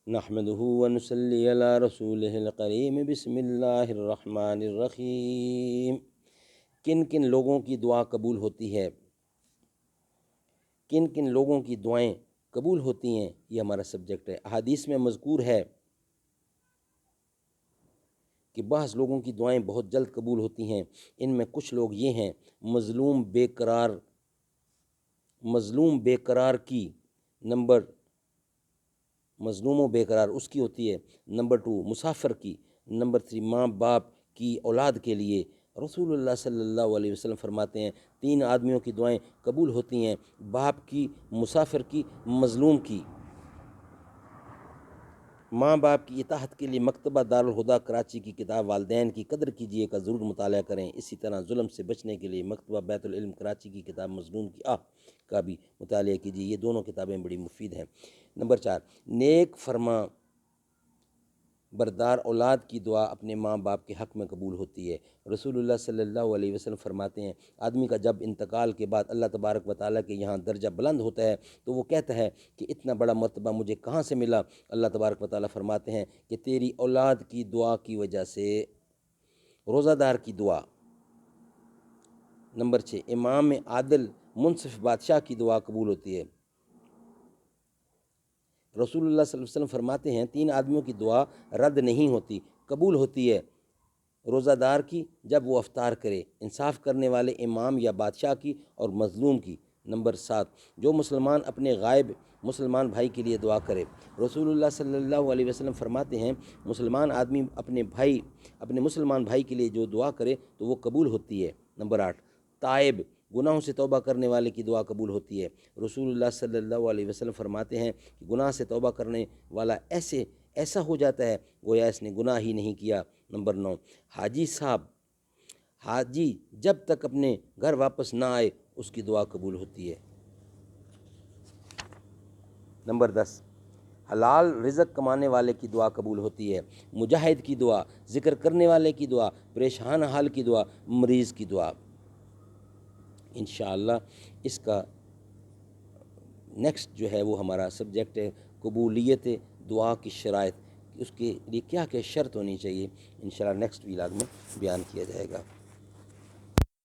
نحمدہ ونصلی علی رسولہ الکریم بسم اللہ الرحمن الرحیم۔ کن کن لوگوں کی دعا قبول ہوتی ہے، کن کن لوگوں کی دعائیں قبول ہوتی ہیں، یہ ہمارا سبجیکٹ ہے۔ احادیث میں مذکور ہے کہ بعض لوگوں کی دعائیں بہت جلد قبول ہوتی ہیں۔ ان میں کچھ لوگ یہ ہیں: مظلوم بے قرار کی، مظلوم و بے قرار اس کی ہوتی ہے۔ نمبر 2 مسافر کی۔ نمبر 3 ماں باپ کی اولاد کے لیے۔ رسول اللہ صلی اللہ علیہ وسلم فرماتے ہیں 3 آدمیوں کی دعائیں قبول ہوتی ہیں: باپ کی، مسافر کی، مظلوم کی۔ ماں باپ کی اطاعت کے لیے مکتبہ دارالہدیٰ کراچی کی کتاب والدین کی قدر کیجیے کا ضرور مطالعہ کریں۔ اسی طرح ظلم سے بچنے کے لیے مکتبہ بیت العلم کراچی کی کتاب مظلوم کی آہ کا بھی مطالعہ کیجیے۔ یہ دونوں کتابیں بڑی مفید ہیں۔ نمبر 4 نیک فرما بردار اولاد کی دعا اپنے ماں باپ کے حق میں قبول ہوتی ہے۔ رسول اللہ صلی اللہ علیہ وسلم فرماتے ہیں آدمی کا جب انتقال کے بعد اللہ تبارک و تعالیٰ کے یہاں درجہ بلند ہوتا ہے تو وہ کہتا ہے کہ اتنا بڑا مرتبہ مجھے کہاں سے ملا؟ اللہ تبارک و تعالیٰ فرماتے ہیں کہ تیری اولاد کی دعا کی وجہ سے۔ روزہ دار کی دعا۔ نمبر 6 امام عادل منصف بادشاہ کی دعا قبول ہوتی ہے۔ رسول اللہ صلی اللہ علیہ وسلم فرماتے ہیں 3 آدمیوں کی دعا رد نہیں ہوتی، قبول ہوتی ہے: روزہ دار کی جب وہ افطار کرے، انصاف کرنے والے امام یا بادشاہ کی، اور مظلوم کی۔ نمبر 7 جو مسلمان اپنے غائب مسلمان بھائی کے لیے دعا کرے۔ رسول اللہ صلی اللہ علیہ وسلم فرماتے ہیں مسلمان آدمی اپنے مسلمان بھائی کے لیے جو دعا کرے تو وہ قبول ہوتی ہے۔ نمبر 8 تائب گناہوں سے توبہ کرنے والے کی دعا قبول ہوتی ہے۔ رسول اللہ صلی اللہ علیہ وسلم فرماتے ہیں کہ گناہ سے توبہ کرنے والا ایسا ہو جاتا ہے گویا اس نے گناہ ہی نہیں کیا۔ نمبر 9 حاجی جب تک اپنے گھر واپس نہ آئے اس کی دعا قبول ہوتی ہے۔ نمبر 10 حلال رزق کمانے والے کی دعا قبول ہوتی ہے۔ مجاہد کی دعا، ذکر کرنے والے کی دعا، پریشان حال کی دعا، مریض کی دعا۔ انشاءاللہ اس کا نیکسٹ جو ہے وہ ہمارا سبجیکٹ ہے قبولیت دعا کی شرائط، اس کے لیے کیا کیا شرط ہونی چاہیے، انشاءاللہ نیکسٹ ویلاگ میں بیان کیا جائے گا۔